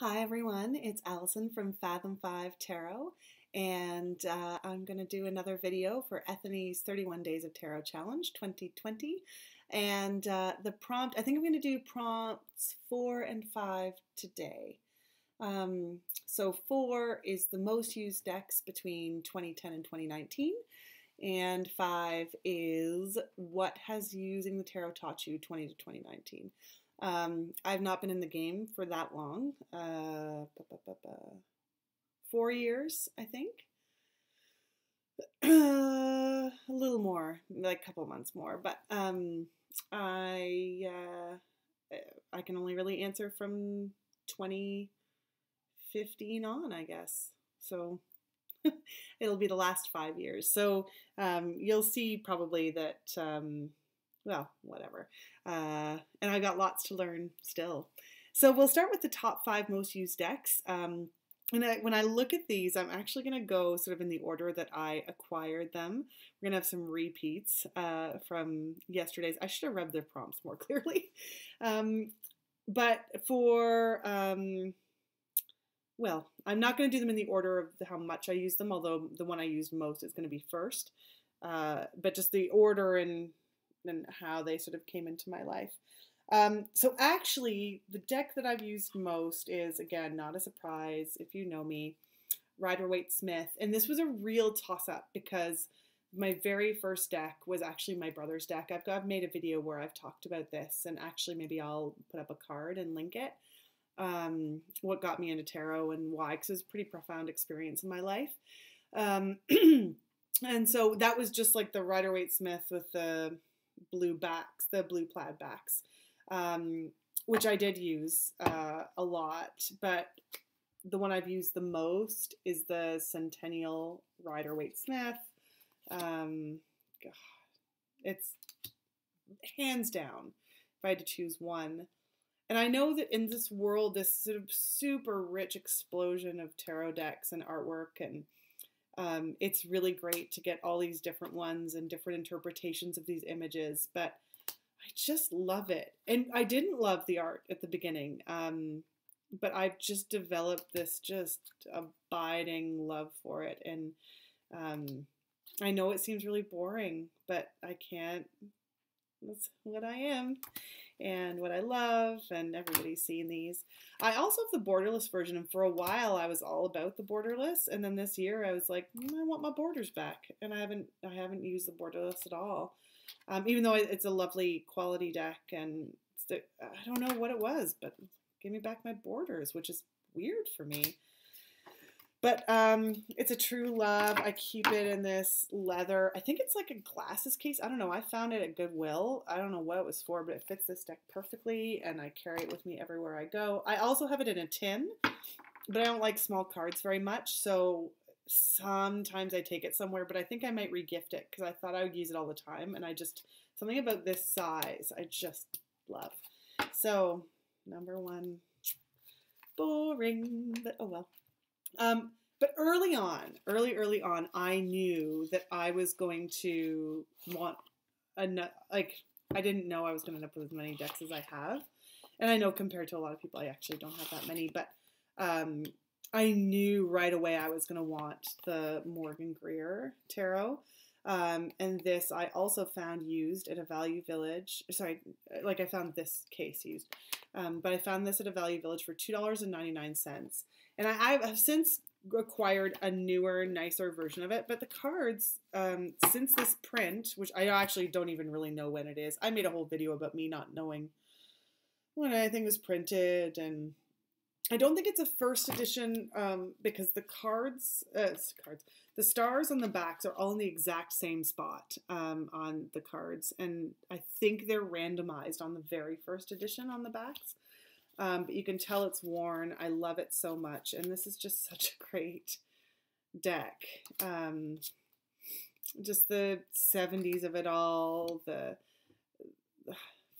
Hi everyone, it's Allison from Fathom 5 Tarot, and I'm going to do another video for Ethany's 31 Days of Tarot Challenge 2020. And the prompt, I think I'm going to do prompts 4 and 5 today. So 4 is the most used decks between 2010 and 2019, and 5 is what has using the tarot taught you 20 to 2019. I've not been in the game for that long. 4 years, I think. A little more, like a couple months more. But I can only really answer from 2015 on, I guess. So it'll be the last 5 years. So you'll see probably that. Well, whatever. And I got lots to learn still. So we'll start with the top 5 most used decks. And when I look at these, I'm actually going to go sort of in the order that I acquired them. We're going to have some repeats from yesterday's. I should have read their prompts more clearly. But for, well, I'm not going to do them in the order of how much I use them, although the one I used most is going to be first. But just the order and how they sort of came into my life. So actually, the deck that I've used most is, again, not a surprise if you know me, Rider-Waite-Smith. And this was a real toss-up because my very first deck was actually my brother's deck. I've made a video where I've talked about this, and actually maybe I'll put up a card and link it. What got me into tarot and why, because it was a pretty profound experience in my life. And so that was just like the Rider-Waite-Smith with the blue backs, the blue plaid backs, which I did use a lot, but the one I've used the most is the Centennial Rider-Waite-Smith. God, it's hands down if I had to choose one. And I know that in this world, this sort of super rich explosion of tarot decks and artwork, and it's really great to get all these different ones and different interpretations of these images, but I just love it. And I didn't love the art at the beginning, but I've just developed this just abiding love for it. And I know it seems really boring, but I can't. That's what I am and what I love, and everybody's seen these. I also have the borderless version, and for a while I was all about the borderless, and then this year I was like, I want my borders back, and I haven't used the borderless at all, even though it's a lovely quality deck, and I don't know what it was, but give me back my borders, which is weird for me. But it's a true love. I keep it in this leather. I think it's like a glasses case. I don't know. I found it at Goodwill. I don't know what it was for, but it fits this deck perfectly, and I carry it with me everywhere I go. I also have it in a tin, but I don't like small cards very much, so sometimes I take it somewhere, but I think I might regift it because I thought I would use it all the time, and something about this size I just love. So, number 1, boring, but oh well. But early on, I knew that I was going to want I didn't know I was going to end up with as many decks as I have. And I know compared to a lot of people, I actually don't have that many, but I knew right away I was going to want the Morgan Greer Tarot. And this I also found used at a Value Village. Sorry, like I found this case used. But I found this at a Value Village for $2.99. And I've since acquired a newer, nicer version of it. But the cards, since this print, which I actually don't even really know when it is. I made a whole video about me not knowing when anything was printed, and I don't think it's a first edition because the the stars on the backs are all in the exact same spot on the cards, and I think they're randomized on the very first edition on the backs. But you can tell it's worn. I love it so much, and this is just such a great deck. Just the 70s of it all.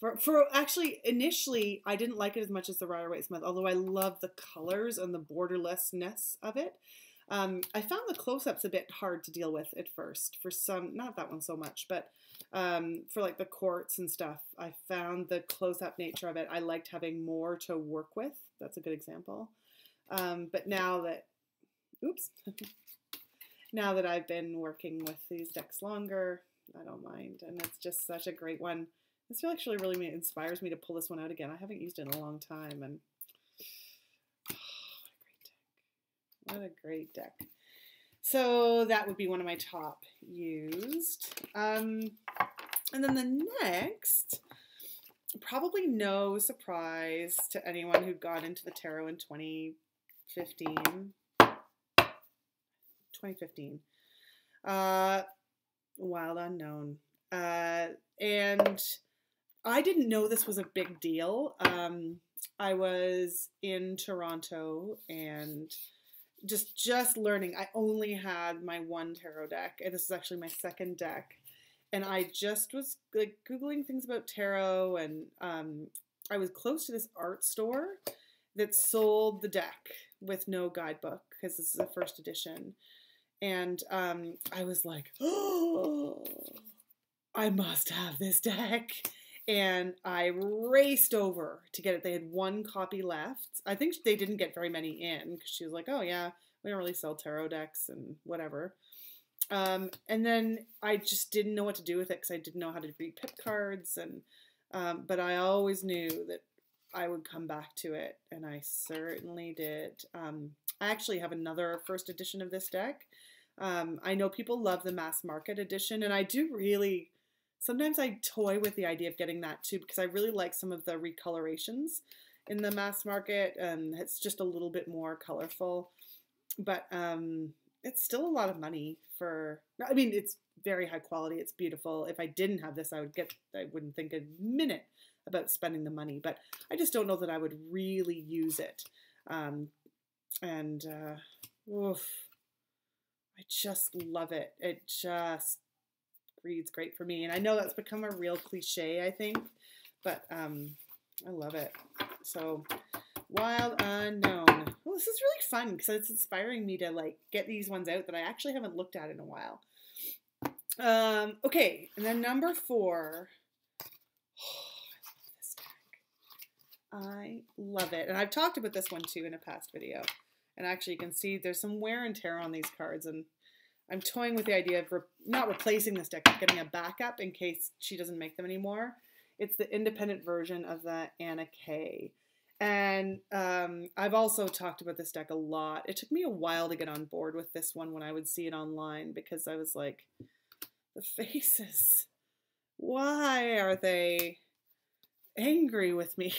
For actually, initially, I didn't like it as much as the Rider-Waite-Smith, although I love the colors and the borderlessness of it. I found the close-ups a bit hard to deal with at first for some, not that one so much, but for like the quartz and stuff, I found the close-up nature of it. I liked having more to work with. That's a good example. But now that, oops, now that I've been working with these decks longer, I don't mind. And it's just such a great one. This actually really inspires me to pull this one out again. I haven't used it in a long time. And what a great deck. So that would be one of my top used. And then the next, probably no surprise to anyone who got into the tarot in 2015. Wild Unknown. And I didn't know this was a big deal. I was in Toronto and just learning. I only had my one tarot deck, and this is actually my second deck. And I just was like Googling things about tarot, and I was close to this art store that sold the deck with no guidebook because this is a first edition. And I was like, oh, I must have this deck. And I raced over to get it. They had one copy left. I think they didn't get very many in because she was like, oh yeah, we don't really sell tarot decks and whatever. And then I just didn't know what to do with it because I didn't know how to read pip cards. And but I always knew that I would come back to it, and I certainly did. I actually have another first edition of this deck. I know people love the mass market edition, and I do really... Sometimes I toy with the idea of getting that too because I really like some of the recolorations in the mass market, and it's just a little bit more colorful. But it's still a lot of money for... I mean, it's very high quality. It's beautiful. If I didn't have this, I wouldn't think a minute about spending the money. But I just don't know that I would really use it. Oof, I just love it. It just reads great for me. And I know that's become a real cliche, I think, but I love it. So Wild Unknown. Well, this is really fun because it's inspiring me to like get these ones out that I actually haven't looked at in a while. Okay, and then number 4. I love it. And I've talked about this one too in a past video. And actually you can see there's some wear and tear on these cards, and I'm toying with the idea of not replacing this deck, but getting a backup in case she doesn't make them anymore. It's the independent version of the Anna Kay. And I've also talked about this deck a lot. It took me a while to get on board with this one when I would see it online because I was like, the faces, why are they angry with me?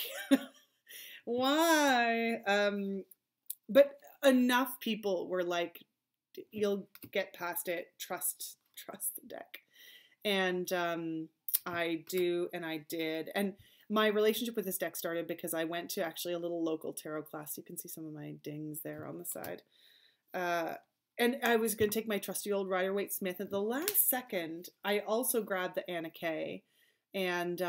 Why? But enough people were like, you'll get past it, trust the deck. And I do, and I did. And my relationship with this deck started because I went to actually a little local tarot class. You can see some of my dings there on the side. And I was going to take my trusty old Rider-Waite-Smith. At the last second, I also grabbed the Anna Kay. And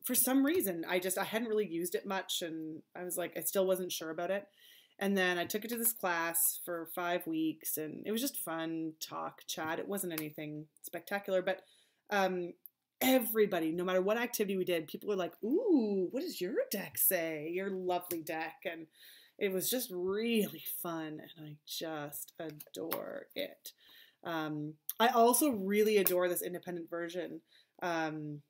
for some reason, I hadn't really used it much. And I was like, I still wasn't sure about it. And then I took it to this class for 5 weeks, and it was just fun, chat. It wasn't anything spectacular, but everybody, no matter what activity we did, people were like, ooh, what does your deck say? Your lovely deck. And it was just really fun, and I just adore it. I also really adore this independent version. Even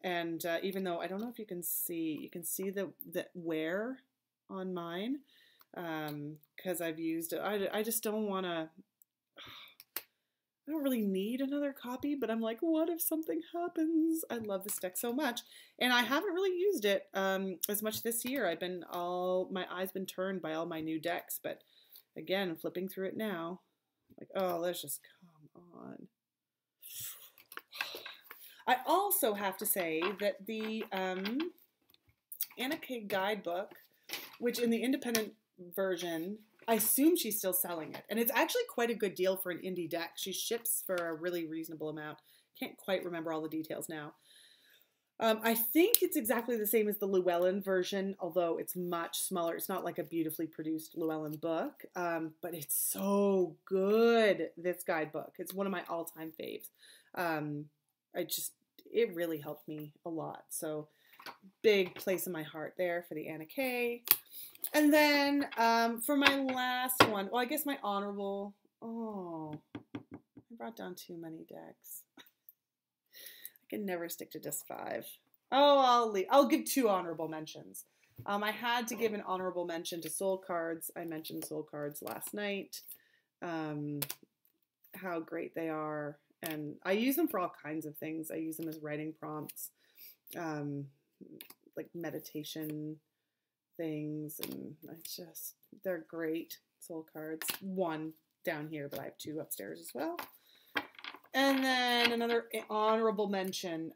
though I don't know if you can see the wear on mine. Because I've used it. I just don't want to... I don't really need another copy, but I'm like, what if something happens? I love this deck so much. And I haven't really used it as much this year. My eye's been turned by all my new decks, but again, flipping through it now, like, oh, let's just come on. I also have to say that the Anna Kay guidebook, which in the independent version, I assume she's still selling it, and it's actually quite a good deal for an indie deck. She ships for a really reasonable amount. Can't quite remember all the details now. I think it's exactly the same as the Llewellyn version, although it's much smaller. It's not like a beautifully produced Llewellyn book, but it's so good, this guidebook. It's one of my all-time faves. Um, it really helped me a lot. So big place in my heart there for the Anna Kay. And then for my last one, well, I guess my honorable, I brought down too many decks. I can never stick to just 5. Oh, I'll give 2 honorable mentions. I had to give an honorable mention to Soul Cards. I mentioned Soul Cards last night. How great they are. And I use them for all kinds of things. I use them as writing prompts, like meditation things. And they're great. Soul Cards. 1 down here, but I have 2 upstairs as well. And then another honorable mention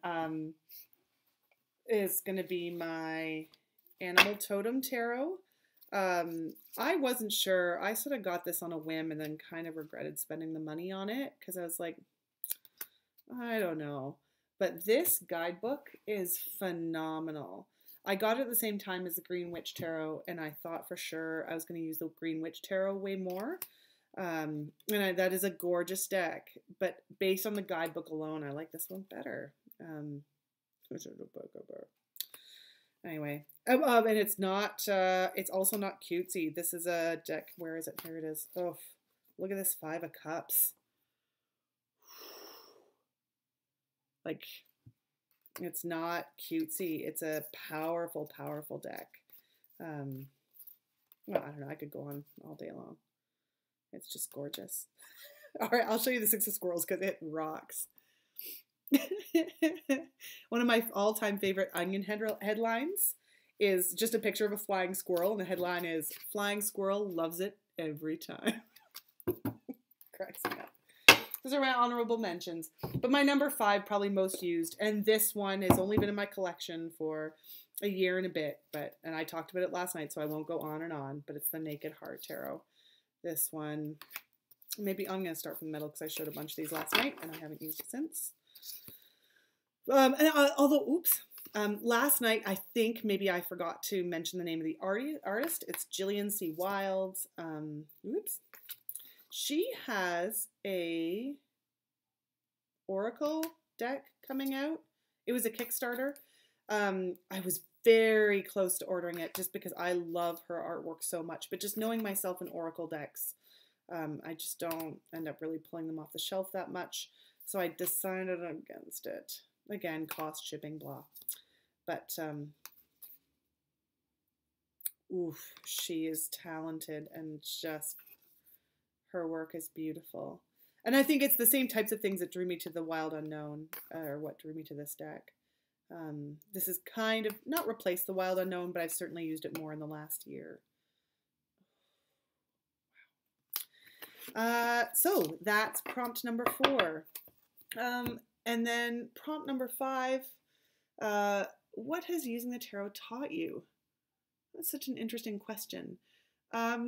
is going to be my Animal Totem Tarot. I wasn't sure. I sort of got this on a whim and then kind of regretted spending the money on it because I was like, I don't know. But this guidebook is phenomenal. I got it at the same time as the Green Witch Tarot, and I thought for sure I was going to use the Green Witch Tarot way more. That is a gorgeous deck, but based on the guidebook alone, I like this one better. Anyway, and it's also not cutesy. This is a deck. Where is it? Here it is. Oh, look at this 5 of Cups. Like, it's not cutesy. It's a powerful, powerful deck. Well, I don't know. I could go on all day long. It's just gorgeous. All right, I'll show you the 6 of Squirrels because it rocks. One of my all-time favorite Onion headlines is just a picture of a flying squirrel, and the headline is, "Flying Squirrel Loves It Every Time." Cracks me up. Those are my honorable mentions. But my number 5, probably most used, and this one has only been in my collection for a year and a bit, and I talked about it last night, so I won't go on and on, but it's the Naked Heart Tarot. This one, maybe I'm going to start from the middle because I showed a bunch of these last night and I haven't used it since. Last night I think maybe I forgot to mention the name of the artist. It's Jillian C. Wild. She has a Oracle deck coming out. It was a Kickstarter. I was very close to ordering it just because I love her artwork so much. But just knowing myself in Oracle decks, I just don't end up really pulling them off the shelf that much. So I decided against it. Again, cost, shipping, blah. But, she is talented and just, her work is beautiful. And I think it's the same types of things that drew me to the Wild Unknown, or what drew me to this deck. This is kind of, not replaced the Wild Unknown, but I've certainly used it more in the last year. So that's prompt number 4. And then prompt number 5, what has using the tarot taught you? That's such an interesting question. I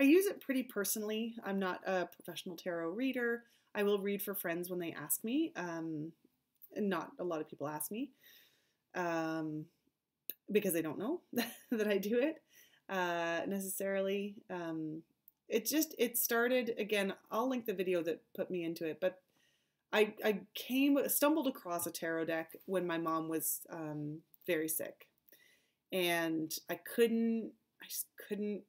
use it pretty personally. I'm not a professional tarot reader. I will read for friends when they ask me. And not a lot of people ask me because they don't know that I do it necessarily. It started, again, I'll link the video that put me into it, but I stumbled across a tarot deck when my mom was very sick, and I just couldn't,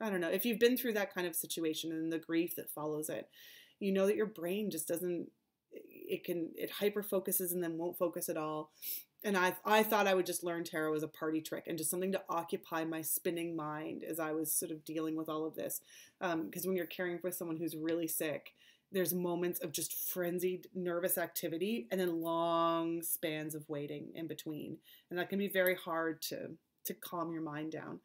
I don't know, if you've been through that kind of situation and the grief that follows it, you know that your brain just doesn't, it hyper focuses and then won't focus at all. And I thought I would just learn tarot as a party trick and just something to occupy my spinning mind as I was sort of dealing with all of this. Because when you're caring for someone who's really sick, there's moments of just frenzied nervous activity and then long spans of waiting in between. And that can be very hard to calm your mind down.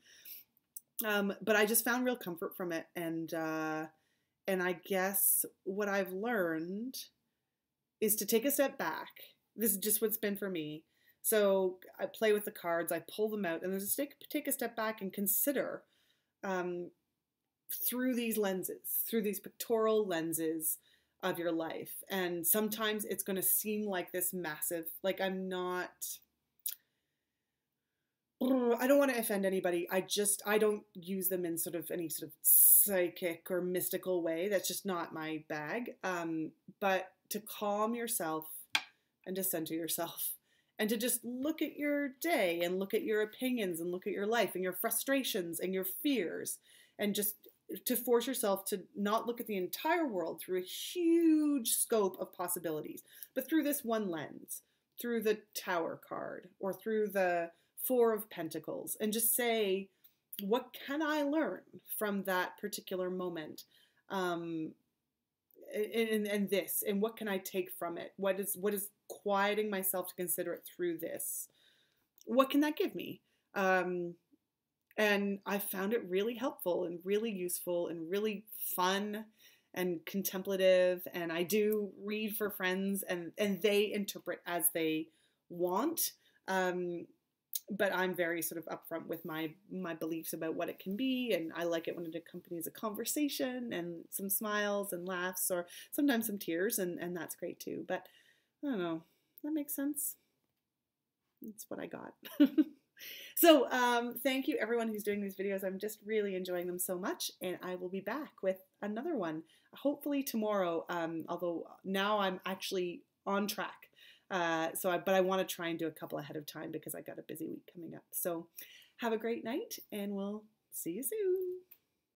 But I just found real comfort from it. And I guess what I've learned is to take a step back. This is just what's been for me. So I play with the cards, I pull them out, and then just take a step back and consider through these lenses, through these pictorial lenses, of your life. And sometimes it's going to seem like this massive, like I don't want to offend anybody. I don't use them in sort of any sort of psychic or mystical way. That's just not my bag. But to calm yourself and to center yourself and to just look at your day and look at your opinions and look at your life and your frustrations and your fears, and just to force yourself to not look at the entire world through a huge scope of possibilities, but through this one lens, through the Tower card or through the Four of Pentacles, and just say, what can I learn from that particular moment? And this, and what can I take from it? What is quieting myself to consider it through this? What can that give me? And I found it really helpful and really useful and really fun and contemplative. And I do read for friends, and they interpret as they want. But I'm very sort of upfront with my beliefs about what it can be, and I like it when it accompanies a conversation and some smiles and laughs, or sometimes some tears, and that's great too. But I don't know, that makes sense. That's what I got. So thank you everyone who's doing these videos. I'm just really enjoying them so much, and I will be back with another one hopefully tomorrow, although now I'm actually on track. But I want to try and do a couple ahead of time because I got a busy week coming up. So have a great night, and we'll see you soon.